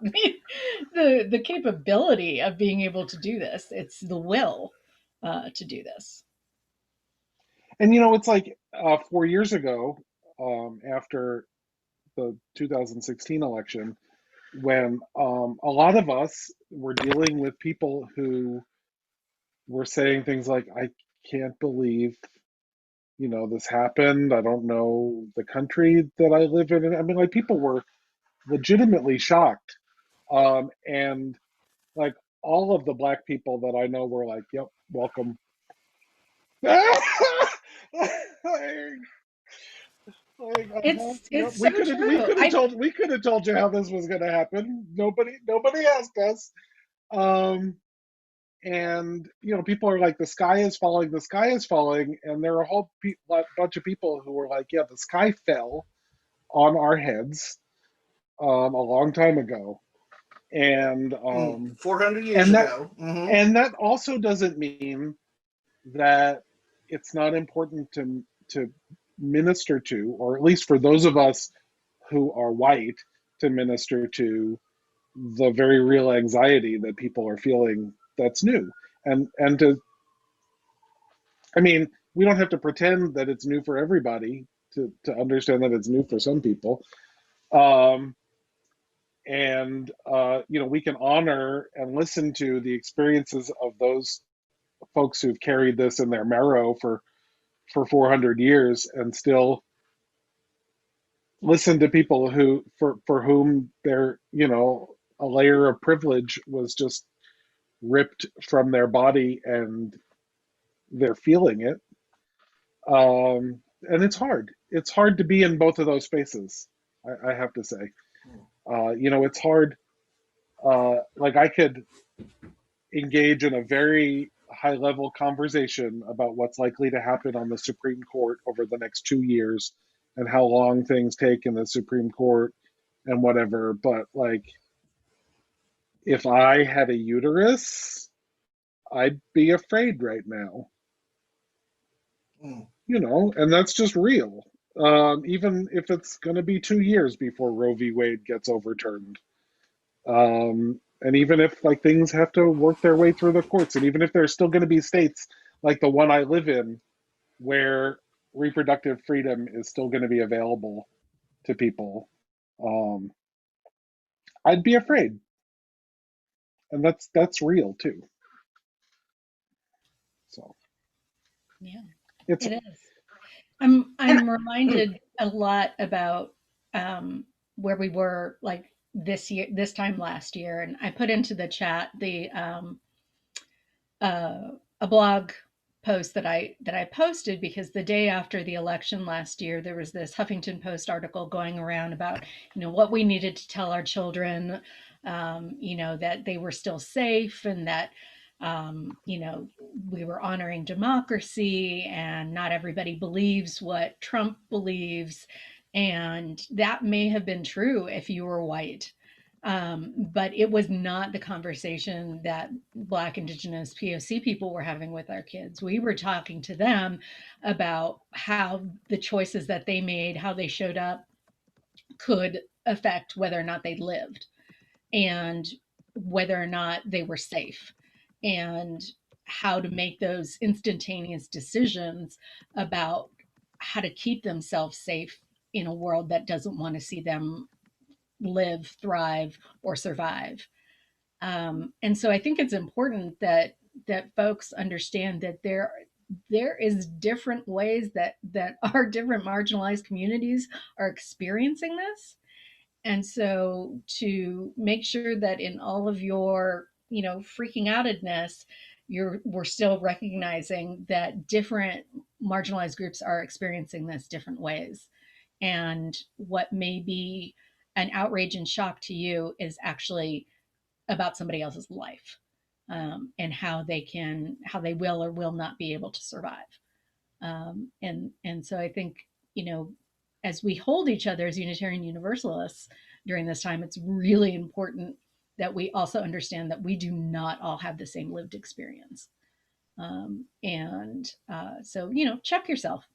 the capability of being able to do this. It's the will to do this. And it's like 4 years ago, after the 2016 election, when a lot of us were dealing with people who were saying things like, I can't believe, this happened. I don't know the country that I live in. I mean, like, people were legitimately shocked. And like, all of the Black people that I know were like, yep, welcome. It's we so could true. We could have told you how this was going to happen. Nobody asked us. And people are like, the sky is falling, and there are a whole bunch of people who were like, yeah, the sky fell on our heads a long time ago, and 400 years ago. And that also doesn't mean that it's not important to minister to, or at least for those of us who are white, to minister to the very real anxiety that people are feeling that's new. And I mean, we don't have to pretend that it's new for everybody to understand that it's new for some people. We can honor and listen to the experiences of those folks who've carried this in their marrow for 400 years, and still listen to people who, for whom their, a layer of privilege was just ripped from their body, and they're feeling it. And it's hard to be in both of those spaces, I have to say. It's hard. Like I could engage in a very high level conversation about what's likely to happen on the Supreme Court over the next 2 years and how long things take in the Supreme Court and whatever. But like, if I had a uterus, I'd be afraid right now, Mm. and that's just real. Even if it's going to be 2 years before Roe v. Wade gets overturned. And even if like things have to work their way through the courts, and even if there's still going to be states like the one I live in where reproductive freedom is still going to be available to people, I'd be afraid, and that's real too. So Yeah, it's it is. I'm reminded a lot about where we were like this time last year, and I put into the chat the a blog post that I posted because the day after the election last year, there was this Huffington Post article going around about what we needed to tell our children, that they were still safe and that we were honoring democracy and not everybody believes what Trump believes. And that may have been true if you were white. But it was not the conversation that Black, Indigenous, POC people were having with our kids. We were talking to them about how the choices that they made, how they showed up, could affect whether or not they lived and whether or not they were safe, and how to make those instantaneous decisions about how to keep themselves safe in a world that doesn't want to see them live, thrive, or survive. And so I think it's important that folks understand that there is different ways that our different marginalized communities are experiencing this. And so to make sure that in all of your, freaking outedness, we're still recognizing that different marginalized groups are experiencing this different ways. And what may be an outrage and shock to you is actually about somebody else's life, and how they will or will not be able to survive. And so I think, as we hold each other as Unitarian Universalists during this time, it's really important that we also understand that we do not all have the same lived experience. So, check yourself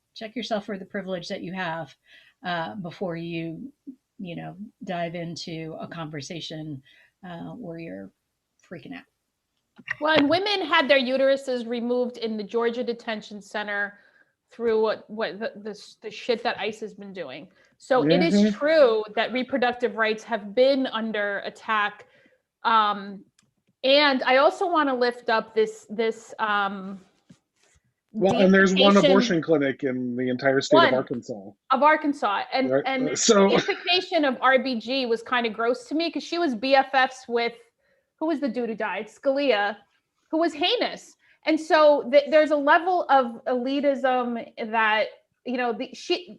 for the privilege that you have, before you, dive into a conversation where you're freaking out. Well, and women had their uteruses removed in the Georgia detention center through the shit that ICE has been doing. So it is true that reproductive rights have been under attack. And I also want to lift up this and there's one abortion clinic in the entire state of Arkansas. And right? And the implication of RBG was kind of gross to me because she was BFFs with, who was the dude who died? Scalia, who was heinous. And so there's a level of elitism that,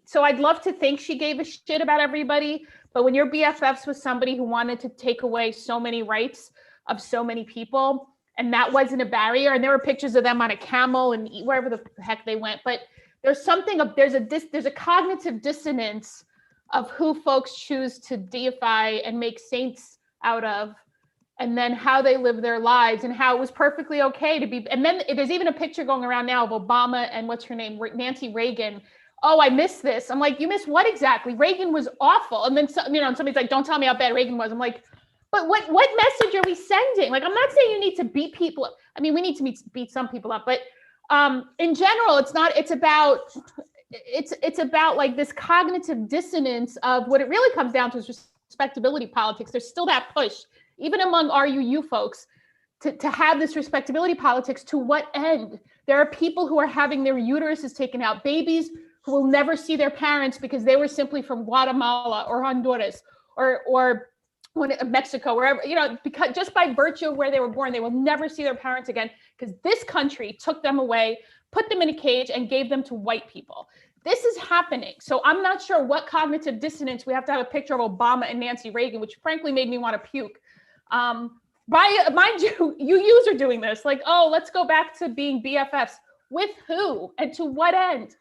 so I'd love to think she gave a shit about everybody, but when you're BFFs with somebody who wanted to take away so many rights of so many people, and that wasn't a barrier, and there were pictures of them on a camel and wherever the heck they went, but there's a cognitive dissonance of who folks choose to deify and make saints out of, and then how they live their lives, and how it was perfectly okay to be. And then there's even a picture going around now of Obama and what's her name, Nancy Reagan. Oh, I missed this. I'm like, you missed what exactly? Reagan was awful. And then somebody's like, don't tell me how bad Reagan was. I'm like, but what message are we sending? Like, I'm not saying you need to beat people. I mean, we need to beat some people up, but in general, it's about like this cognitive dissonance of what it really comes down to is respectability politics. There's still that push, even among RUU folks, to have this respectability politics. To what end? There are people who are having their uteruses taken out, babies who will never see their parents because they were simply from Guatemala or Honduras or Mexico, wherever, because just by virtue of where they were born, they will never see their parents again because this country took them away, put them in a cage, and gave them to white people. This is happening. So I'm not sure what cognitive dissonance. We have to have a picture of Obama and Nancy Reagan, which frankly made me want to puke. Mind you, UUs are doing this. Like, oh, let's go back to being BFFs. With who and to what end?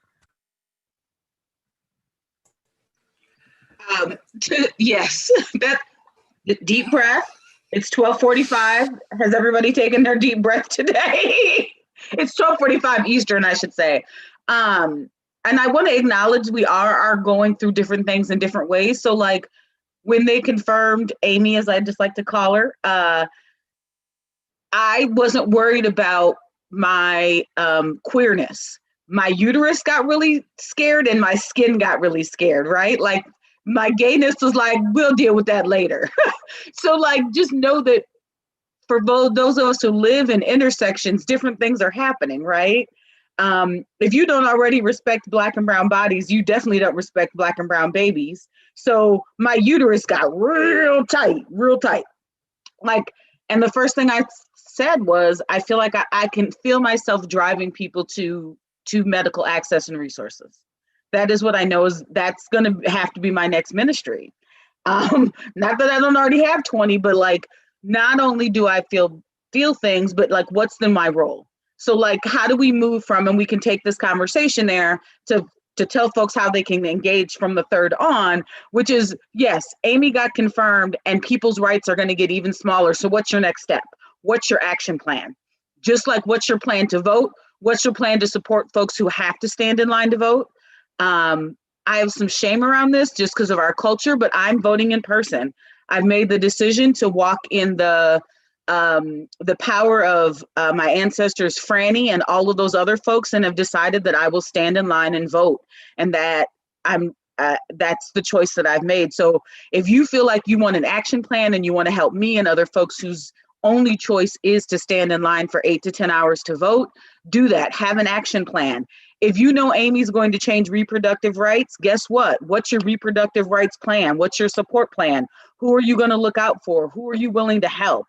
Yes, that deep breath. It's 12:45. Has everybody taken their deep breath today? It's 12:45 Eastern, I should say. And I want to acknowledge we are going through different things in different ways. So like when they confirmed Amy, as I just like to call her, I wasn't worried about my queerness. My uterus got really scared and my skin got really scared, right? Like my gayness was like, we'll deal with that later. So like, just know that for both those of us who live in intersections, different things are happening, right? If you don't already respect Black and brown bodies, you definitely don't respect Black and brown babies. So my uterus got real tight. Like, and the first thing I said was, I feel like I can feel myself driving people to medical access and resources. That is what I know that's going to have to be my next ministry. Not that I don't already have 20, but like, not only do I feel things, but like, what's then my role? So like, how do we move from, and we can take this conversation there to tell folks how they can engage from the 3rd on, which is, yes, Amy got confirmed and people's rights are going to get even smaller. So what's your next step? What's your action plan? Just like, what's your plan to vote? What's your plan to support folks who have to stand in line to vote? I have some shame around this just because of our culture, but I'm voting in person. I've made the decision to walk in the power of my ancestors, Franny, and all of those other folks, and have decided that I will stand in line and vote, and that that's the choice that I've made. So if you feel like you want an action plan and you want to help me and other folks whose only choice is to stand in line for 8 to 10 hours to vote, do that. Have an action plan. If you know Amy's going to change reproductive rights, guess what? What's your reproductive rights plan? What's your support plan? Who are you going to look out for? Who are you willing to help?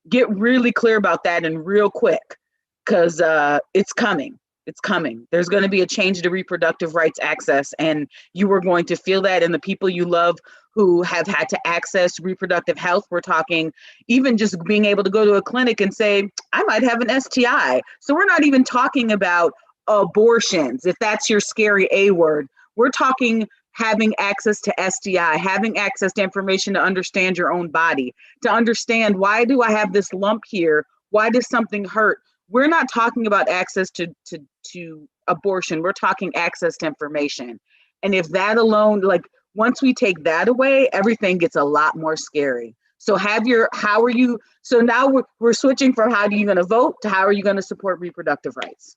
Get really clear about that and real quick, because it's coming. It's coming. There's going to be a change to reproductive rights access, and you are going to feel that in the people you love who have had to access reproductive health. We're talking even just being able to go to a clinic and say, I might have an STI. So we're not even talking about abortions, if that's your scary A word. We're talking having access to STI, having access to information to understand your own body, to understand, why do I have this lump here? Why does something hurt? We're not talking about access to abortion. We're talking access to information. And if that alone, like, once we take that away, everything gets a lot more scary. So how are you, so now we're switching from how are you going to vote to how are you going to support reproductive rights?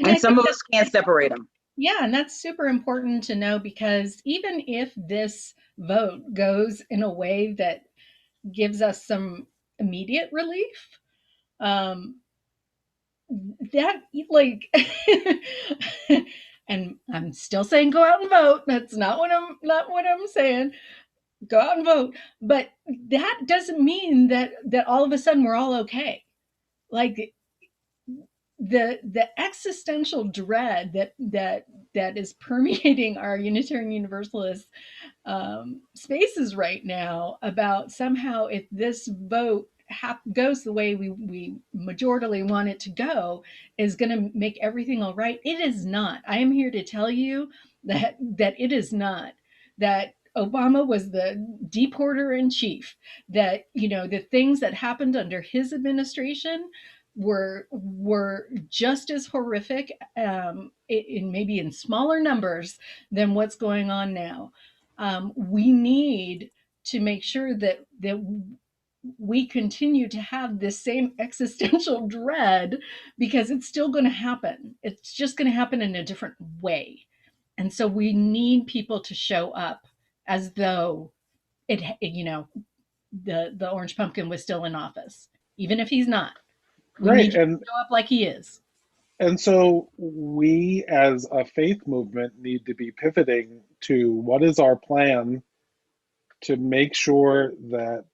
And some of us can't separate them. Yeah, and that's super important to know, because even if this vote goes in a way that gives us some immediate relief, that, like, and I'm still saying go out and vote. That's not what I'm saying. Go out and vote. But that doesn't mean that all of a sudden we're all okay. Like, the existential dread that is permeating our Unitarian Universalist spaces right now about somehow, if this vote goes the way we majoritarily want it to go, is going to make everything all right. It is not. I am here to tell you that it is not. That Obama was the deporter in chief, that, the things that happened under his administration were just as horrific, in maybe in smaller numbers than what's going on now. We need to make sure that we continue to have this same existential dread, because it's still going to happen. It's just going to happen in a different way. And so we need people to show up as though the orange pumpkin was still in office, even if he's not. We need to show up like he is. And so we as a faith movement need to be pivoting to, what is our plan to make sure that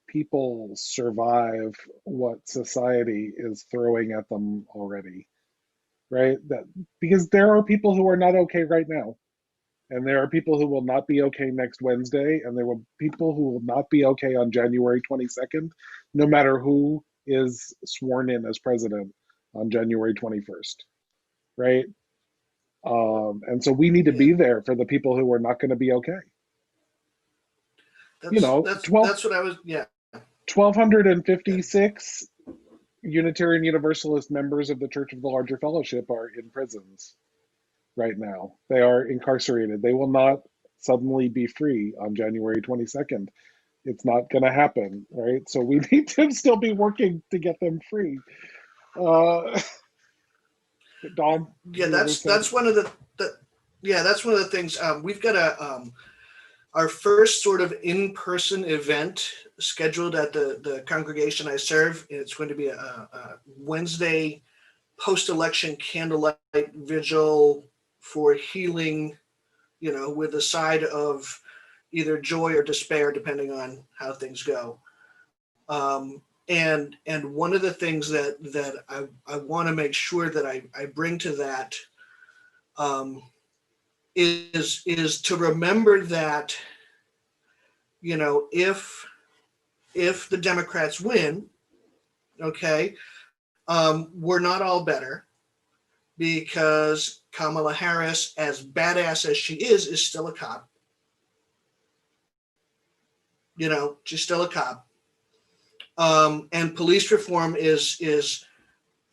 people survive what society is throwing at them already? right? That because there are people who are not okay right now, and there are people who will not be okay next Wednesday, and there will people who will not be okay on January 22nd, no matter who is sworn in as president on January 21st, right? And so we need to Yeah, be there for the people who are not going to be okay. You that's know, that's 12, that's what I was. Yeah, 1,256 Unitarian Universalist members of the Church of the Larger Fellowship are in prisons right now. They are incarcerated. They will not suddenly be free on January 22nd. It's not going to happen, right? So we need to still be working to get them free. Uh, Dom, yeah. you were going to say? That's one of the yeah. That's one of the things. We've got our first sort of in-person event scheduled at the congregation I serve. It's going to be a Wednesday post-election candlelight vigil for healing, with a side of either joy or despair, depending on how things go. And one of the things that I want to make sure that I bring to that is to remember that, if the Democrats win, okay, we're not all better, because Kamala Harris, as badass as she is still a cop. She's still a cop. And police reform is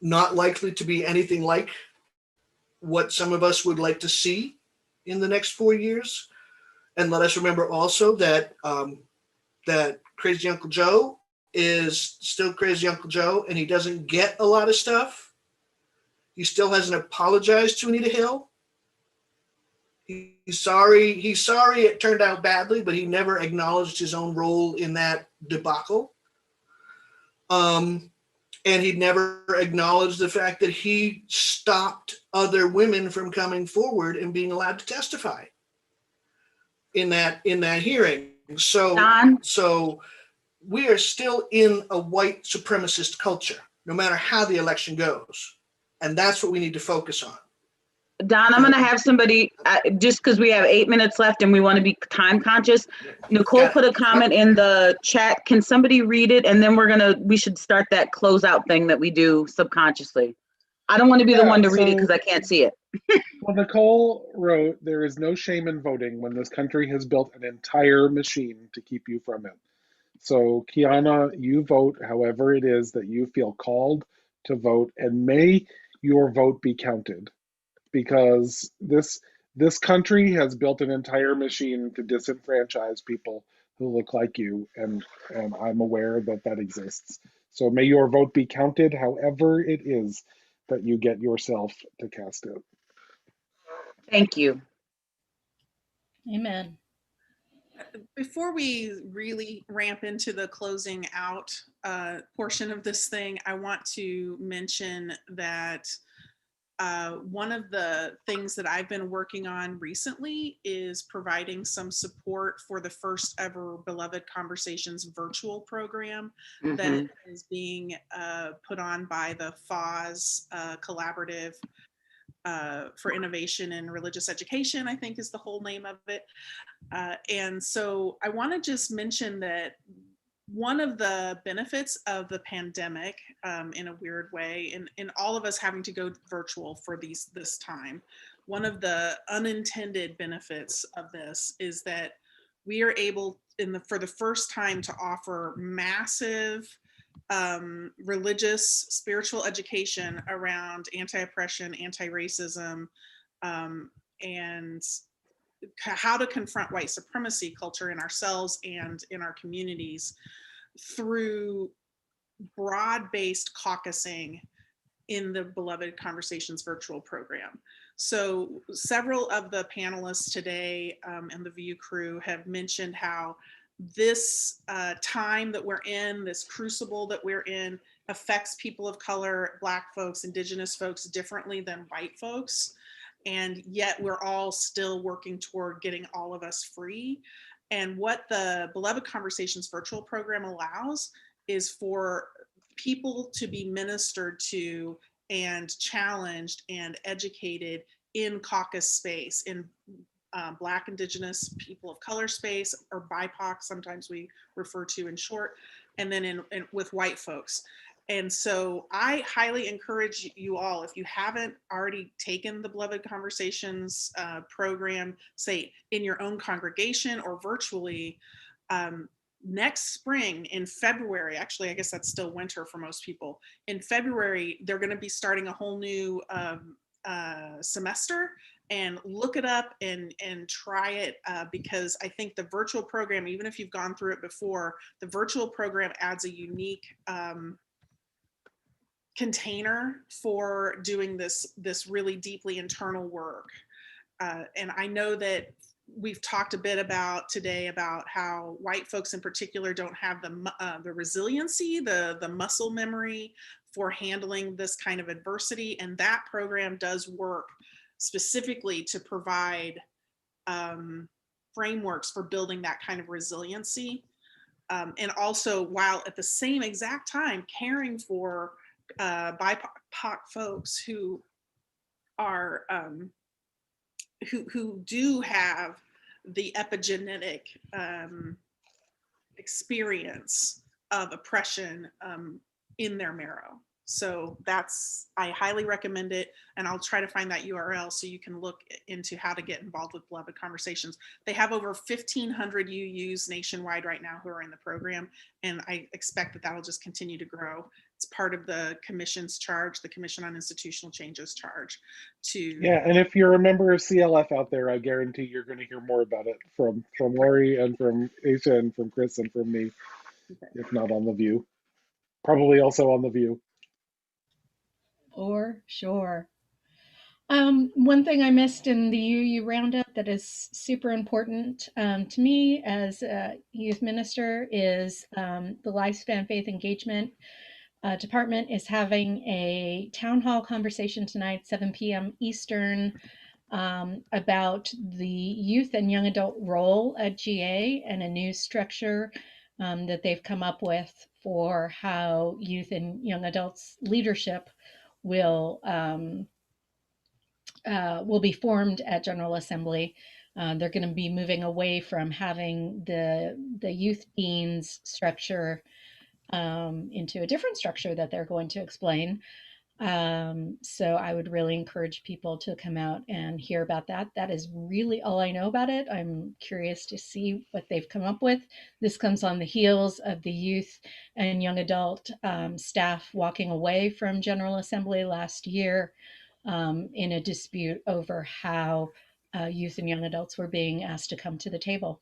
not likely to be anything like what some of us would like to see in the next 4 years. And let us remember also that that Crazy Uncle Joe is still Crazy Uncle Joe, and he doesn't get a lot of stuff. He still hasn't apologized to Anita Hill. He's sorry. He's sorry it turned out badly, but he never acknowledged his own role in that debacle. And he never acknowledged the fact that he stopped other women from coming forward and being allowed to testify in that hearing. Don, So we are still in a white supremacist culture, no matter how the election goes. And that's what we need to focus on. I'm going to have somebody, just because we have 8 minutes left and we want to be time conscious. Nicole put a comment in the chat. Can somebody read it? And then we should start that closeout thing that we do subconsciously. I don't want to be the one to read it because I can't see it. Well, Nicole wrote, "There is no shame in voting when this country has built an entire machine to keep you from it." So, Quiana, you vote however it is that you feel called to vote, and may your vote be counted, because this country has built an entire machine to disenfranchise people who look like you, and I'm aware that that exists. So may your vote be counted however it is that you get yourself to cast it. Thank you. Amen. Before we really ramp into the closing out portion of this thing, I want to mention that one of the things that I've been working on recently is providing some support for the first ever Beloved Conversations virtual program that is being put on by the FAWS Collaborative for Innovation in Religious Education, I think is the whole name of it. And so I want to just mention that one of the benefits of the pandemic, in a weird way, and all of us having to go virtual for this time, one of the unintended benefits of this is that we are able, for the first time, to offer massive religious, spiritual education around anti-oppression, anti-racism, and how to confront white supremacy culture in ourselves and in our communities through broad-based caucusing in the Beloved Conversations virtual program. So several of the panelists today and the VUU crew have mentioned how this time that we're in, this crucible that we're in, affects people of color, Black folks, Indigenous folks differently than white folks. And yet we're all still working toward getting all of us free. And what the Beloved Conversations virtual program allows is for people to be ministered to and challenged and educated in caucus space, in Black, Indigenous, people of color space, or BIPOC, sometimes we refer to in short, and then in with white folks. And so I highly encourage you all, if you haven't already taken the Beloved Conversations program, say in your own congregation or virtually, next spring in February, actually, I guess that's still winter for most people. In February, they're going to be starting a whole new semester, and look it up and try it, because I think the virtual program, even if you've gone through it before, the virtual program adds a unique container for doing this really deeply internal work. And I know that we've talked a bit about today about how white folks in particular don't have the resiliency, the muscle memory for handling this kind of adversity. And that program does work specifically to provide frameworks for building that kind of resiliency. And also, while at the same exact time caring for BIPOC folks who are who do have the epigenetic experience of oppression in their marrow. So I highly recommend it, and I'll try to find that URL so you can look into how to get involved with Beloved Conversations. They have over 1,500 UUs nationwide right now who are in the program, and I expect that that'll just continue to grow. It's part of the commission's charge, the Commission on Institutional Change's charge to... Yeah, and if you're a member of CLF out there, I guarantee you're going to hear more about it from Lori and from Aisha and from Chris and from me, if not on The View. Probably also on The View. For sure. One thing I missed in the UU roundup that is super important to me as a youth minister is the Lifespan Faith Engagement Department is having a town hall conversation tonight, 7 p.m. Eastern, about the youth and young adult role at GA and a new structure that they've come up with for how youth and young adults leadership will be formed at General Assembly. They're going to be moving away from having the youth deans structure into a different structure that they're going to explain. So I would really encourage people to come out and hear about that. That is really all I know about it. I'm curious to see what they've come up with. This comes on the heels of the youth and young adult staff walking away from General Assembly last year in a dispute over how youth and young adults were being asked to come to the table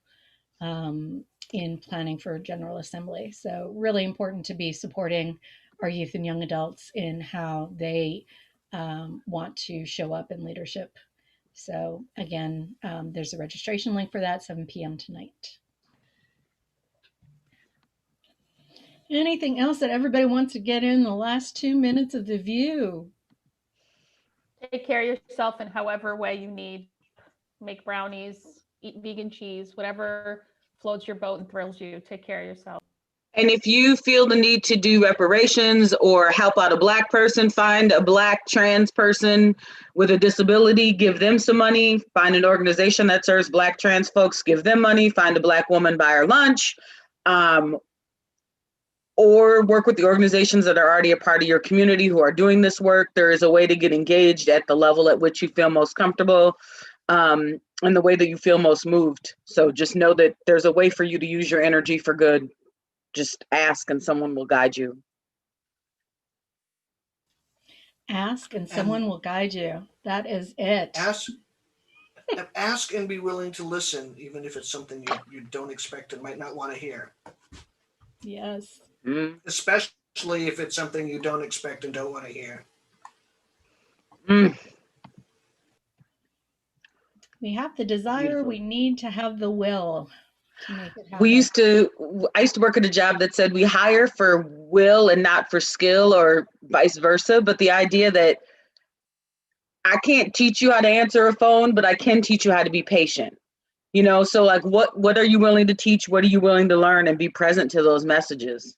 in planning for General Assembly. So really important to be supporting our youth and young adults in how they want to show up in leadership. So again, there's a registration link for that, 7 p.m. tonight. Anything else that everybody wants to get in the last 2 minutes of The View? Take care of yourself in however way you need. Make brownies, eat vegan cheese, whatever floats your boat and thrills you. Take care of yourself. And if you feel the need to do reparations or help out a Black person, find a Black trans person with a disability, give them some money. Find an organization that serves Black trans folks, give them money. Find a Black woman, buy her lunch. Or work with the organizations that are already a part of your community who are doing this work. There is a way to get engaged at the level at which you feel most comfortable and the way that you feel most moved. So just know that there's a way for you to use your energy for good. Just ask and someone will guide you. Ask and someone will guide you. That is it. Ask and be willing to listen, even if it's something you don't expect and might not want to hear. Yes. Mm. Especially if it's something you don't expect and don't want to hear. Mm. We have the desire, Beautiful. We need to have the will to make it happen. I used to work at a job that said we hire for will and not for skill, or vice versa. But the idea that I can't teach you how to answer a phone, but I can teach you how to be patient. You know, so like what are you willing to teach? What are you willing to learn, and be present to those messages?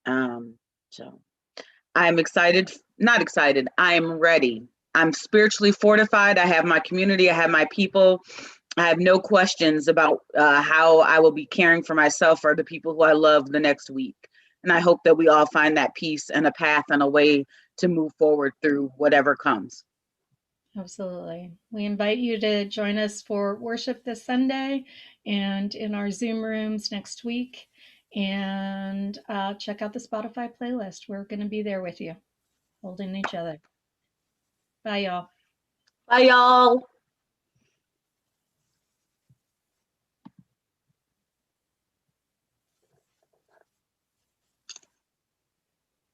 So I'm excited not excited. I am ready. I'm spiritually fortified. I have my community. I have my people. I have no questions about how I will be caring for myself or the people who I love the next week. And I hope that we all find that peace and a path and a way to move forward through whatever comes. Absolutely. We invite you to join us for worship this Sunday and in our Zoom rooms next week. And check out the Spotify playlist. We're going to be there with you, holding each other. Bye, y'all. Bye, y'all.